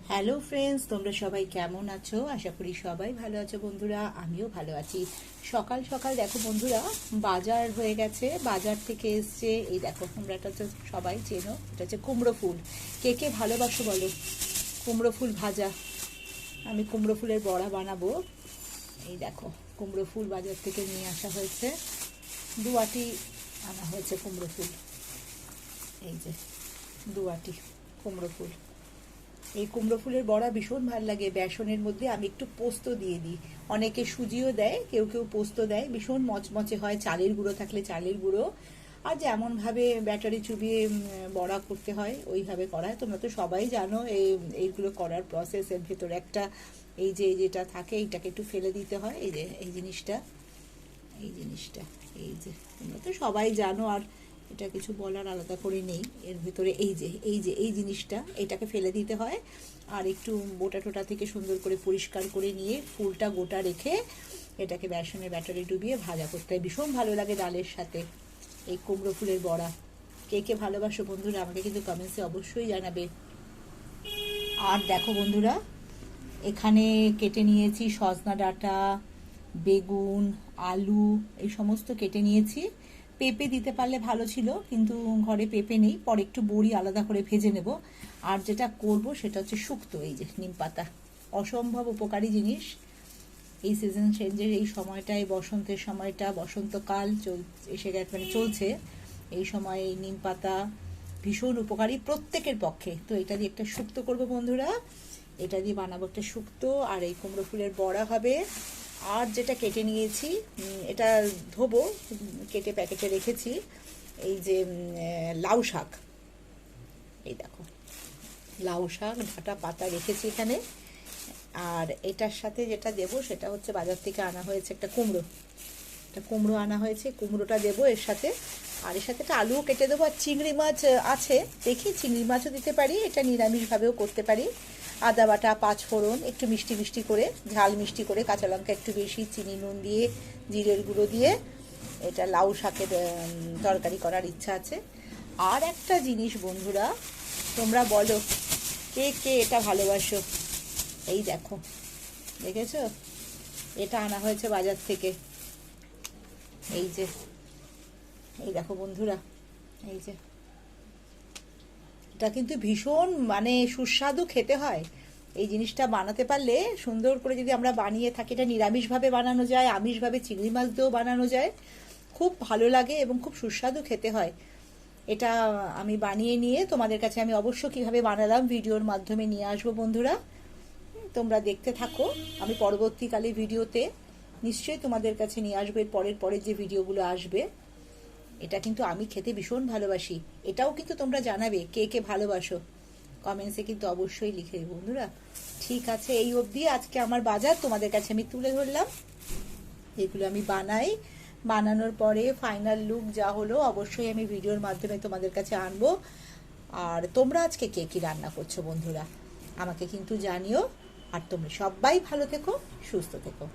Hello friends, তোমরা সবাই কেমন আছো? আশা করি সবাই ভালো আছো বন্ধুরা। আমিও ভালো আছি। সকাল সকাল দেখো বন্ধুরা, বাজার হয়ে গেছে। বাজার থেকে এসছে এই দেখো, তোমরা এটা তো সবাই চেনো, এটা হচ্ছে কুমড়ো ফুল। কে কে ভালোবাসো বলো? কুমড়ো ফুল ভাজা। আমি কুমড়ো ফুলের বড়া বানাবো। এই দেখো, কুমড়ো ফুল বাজার থেকে নিয়ে আসা হয়েছে। দুয়াটি আনা হয়েছে কুমড়ো ফুল। এই যে দুয়াটি কুমড়ো ফুল। এই কুমড়ো ফুলের বড়া ভীষণ ভালো লাগে। বেসনের মধ্যে আমি একটু পোস্ত দিয়ে দিই। অনেকে সুজিও দেয়, কেউ কেউ পোস্ত দেয়। ভীষণ মচমচে হয়, চালের গুঁড়ো থাকলে চালের গুঁড়ো। আর যেমনভাবে ব্যাটারি চুবিয়ে বড়া করতে হয় ওইভাবে করা হয়। তোমরা তো সবাই জানো এইগুলো করার প্রসেসের ভেতরে একটা এই যে যেটা থাকে এইটাকে একটু ফেলে দিতে হয়। এই যে এই জিনিসটা, এই জিনিসটা, এই যে তোমরা তো সবাই জানো, আর এটা কিছু বলার আলাদা করে নেই। এর ভিতরে এই জিনিসটা, এটাকে ফেলে দিতে হয়। আর একটু বোটা টোটা থেকে সুন্দর করে পরিষ্কার করে নিয়ে ফুলটা গোটা রেখে এটাকে বেসনের ব্যাটারে ডুবিয়ে ভাজা করতে হয়। ভীষণ ভালো লাগে ডালের সাথে এই কুমড়ো ফুলের বড়া। কে কে ভালোবাসো বন্ধুরা, আমাকে কিন্তু কমেন্টসে অবশ্যই জানাবে। আর দেখো বন্ধুরা, এখানে কেটে নিয়েছি সজনা ডাঁটা, বেগুন, আলু, এই সমস্ত কেটে নিয়েছি। পেঁপে দিতে পারলে ভালো ছিল, কিন্তু ঘরে পেঁপে নেই। পরে একটু বড়ি আলাদা করে ভেজে নেব। আর যেটা করব সেটা হচ্ছে শুক্তো। এই যে নিম পাতা, অসম্ভব উপকারী জিনিস। এই সিজন চেঞ্জের এই সময়টায়, বসন্তের সময়টা, বসন্তকাল এসে গেছে, মানে চলছে। এই সময় এই নিম পাতা ভীষণ উপকারী প্রত্যেকের পক্ষে। তো এটা দিয়ে একটা শুক্তো করব বন্ধুরা। এটা দিয়ে বানাবো একটা শুক্তো। আর এই কুমড়ো ফুলের বড়া হবে। আর যেটা কেটে নিয়েছি, এটা ধোবো, কেটে প্যাকেটে রেখেছি। এই যে লাউ শাক, এই দেখো লাউ শাক ডাঁটা পাতা রেখেছি এখানে। আর এটার সাথে যেটা দেবো সেটা হচ্ছে বাজার থেকে আনা হয়েছে একটা কুমড়ো আনা হয়েছে। কুমড়োটা দেবো এর সাথে। আর এর সাথে একটা আলুও কেটে দেবো। আর চিংড়ি মাছ আছে, দেখি চিংড়ি মাছও দিতে পারি। এটা নিরামিষভাবেও করতে পারি। আদা বাটা, পাঁচফোড়ন, একটু মিষ্টি মিষ্টি করে, ঝাল মিষ্টি করে, কাঁচা লঙ্কা একটু বেশি, চিনি নুন দিয়ে, জিরের গুঁড়ো দিয়ে এটা লাউ শাকের তরকারি করার ইচ্ছা আছে। আর একটা জিনিস বন্ধুরা, তোমরা বলো কে কে এটা ভালোবাসো? এই দেখো, দেখেছো? এটা আনা হয়েছে বাজার থেকে। এই যে, এই দেখো বন্ধুরা, এই যে এটা কিন্তু ভীষণ মানে সুস্বাদু খেতে হয়। এই জিনিসটা বানাতে পারলে, সুন্দর করে যদি আমরা বানিয়ে থাকি, এটা নিরামিষভাবে বানানো যায়, আমিষভাবে চিংড়ি মাছ দিয়েও বানানো যায়। খুব ভালো লাগে এবং খুব সুস্বাদু খেতে হয়। এটা আমি বানিয়ে নিয়ে তোমাদের কাছে আমি অবশ্য কিভাবে বানালাম ভিডিওর মাধ্যমে নিয়ে আসবো বন্ধুরা। তোমরা দেখতে থাকো। আমি পরবর্তীকালে ভিডিওতে নিশ্চয়ই তোমাদের কাছে নিয়ে আসবো। এর পরের যে ভিডিওগুলো আসবে। এটা কিন্তু আমি খেতে ভীষণ ভালোবাসি। এটাও কিন্তু তোমরা জানাবে কে কে ভালোবাসো, কমেন্টসে কিন্তু অবশ্যই লিখে বন্ধুরা। ঠিক আছে, এই অবধি আজকে আমার বাজার তোমাদের কাছে আমি তুলে ধরলাম। এগুলো আমি বানাই, বানানোর পরে ফাইনাল লুক যা হলো অবশ্যই আমি ভিডিওর মাধ্যমে তোমাদের কাছে আনবো। আর তোমরা আজকে কে কি রান্না করছো বন্ধুরা, আমাকে কিন্তু জানিও। আর তোমরা সবাই ভালো থেকো, সুস্থ থেকো।